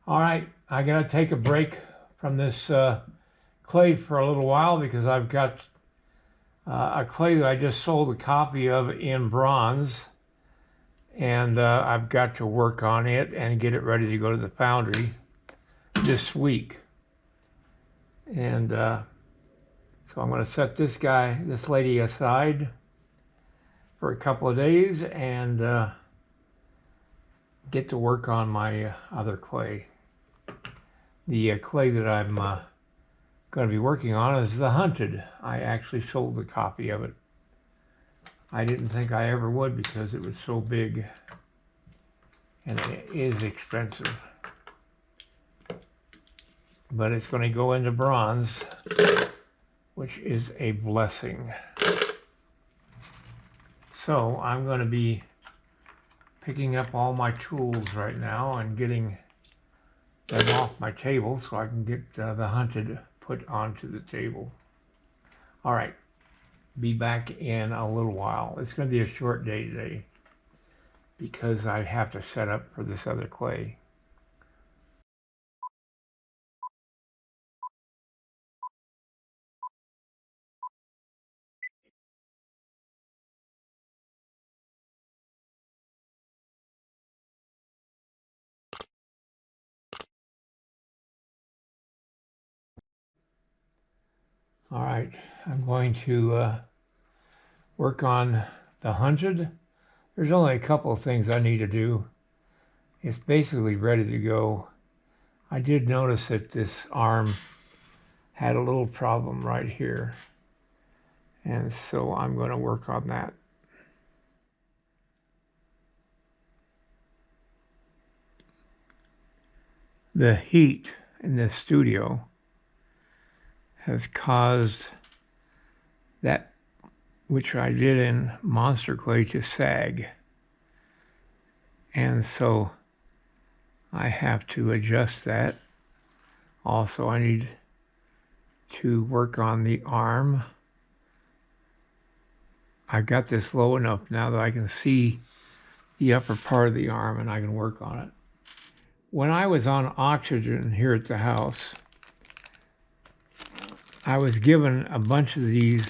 All right, I gotta take a break from this clay for a little while because I've got a clay that I just sold a copy of in bronze, and I've got to work on it and get it ready to go to the foundry this week. And so I'm going to set this lady aside for a couple of days and get to work on my other clay. The clay that I'm going to be working on is the HUNTED. I actually sold a copy of it. I didn't think I ever would because it was so big and it is expensive. But it's going to go into bronze, which is a blessing. So I'm going to be picking up all my tools right now and getting them off my table so I can get the HUNTED put onto the table. All right, be back in a little while. It's going to be a short day today because I have to set up for this other clay. All right, I'm going to work on the HUNTED. There's only a couple of things I need to do. It's basically ready to go. I did notice that this arm had a little problem right here, and so I'm going to work on that. The heat in this studio has caused that which I did in monster clay to sag, and so I have to adjust that. Also, I need to work on the arm. I got this low enough now that I can see the upper part of the arm and I can work on it. When I was on oxygen here at the house, I was given a bunch of these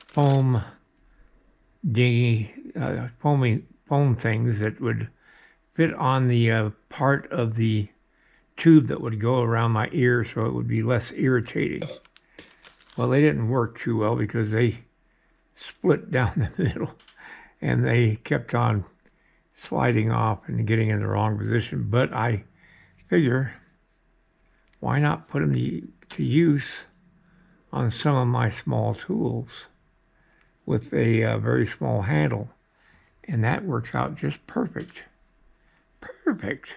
foam things that would fit on the part of the tube that would go around my ear so it would be less irritating. Well, they didn't work too well because they split down the middle and they kept on sliding off and getting in the wrong position. But I figure, why not put them to use on some of my small tools with a very small handle, and that works out just perfect. Perfect.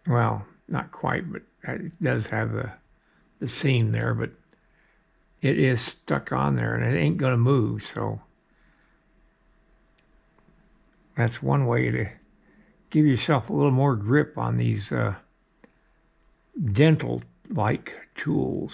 Well, not quite, but it does have the seam there, but it is stuck on there and it ain't going to move, so that's one way to give yourself a little more grip on these dental-like tools.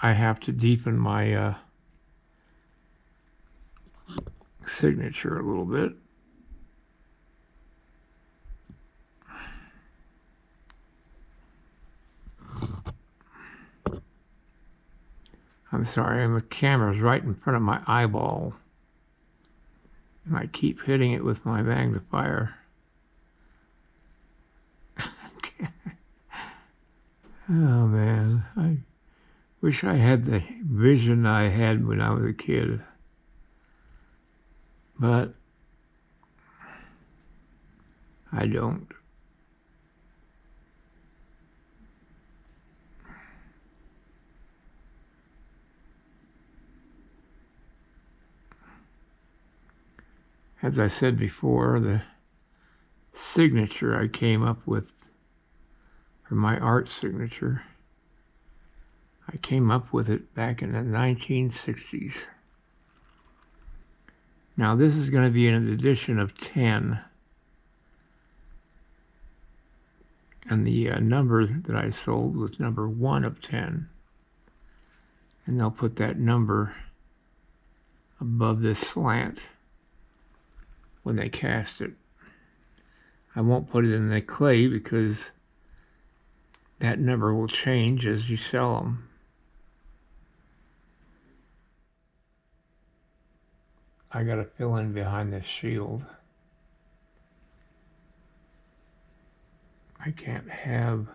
I have to deepen my signature a little bit. I'm sorry, the camera's right in front of my eyeball. And I keep hitting it with my magnifier. Oh man, I wish I had the vision I had when I was a kid. But I don't. As I said before, the signature I came up with for my art signature, I came up with it back in the 1960s. Now this is going to be an edition of 10. And the number that I sold was number 1 of 10. And they'll put that number above this slant when they cast it. I won't put it in the clay because that number will change as you sell them. I gotta fill in behind this shield. I can't have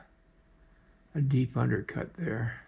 a deep undercut there.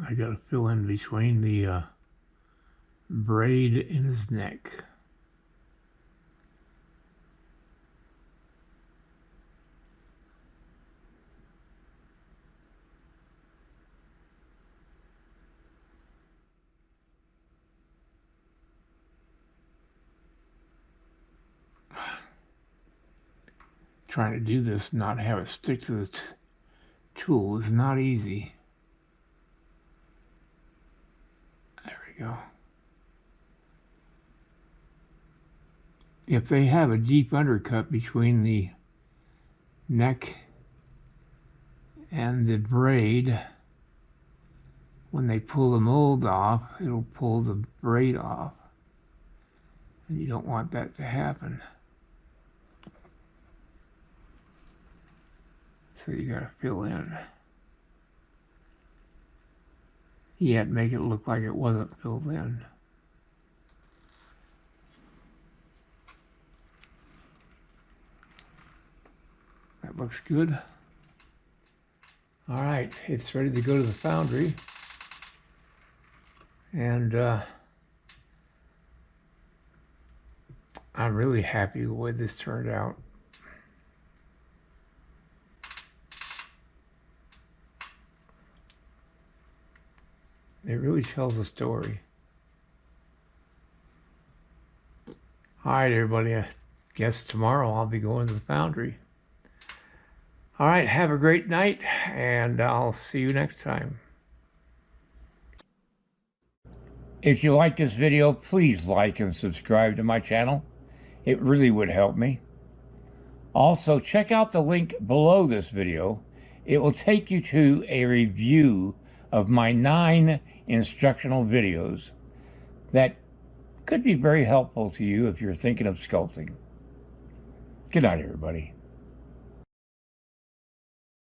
I gotta fill in between the braid in his neck. Trying to do this, not have it stick to the tool is not easy. There we go. If they have a deep undercut between the neck and the braid, when they pull the mold off, it'll pull the braid off. And you don't want that to happen. So you gotta fill in. Yet make it look like it wasn't filled in. That looks good. All right, it's ready to go to the foundry. And I'm really happy with the way this turned out. It really tells a story. All right, everybody. I guess tomorrow I'll be going to the foundry. All right, have a great night, and I'll see you next time. If you like this video, please like and subscribe to my channel. It really would help me. Also, check out the link below this video. It will take you to a review of my 9 instructional videos that could be very helpful to you if you're thinking of sculpting. Good night, everybody.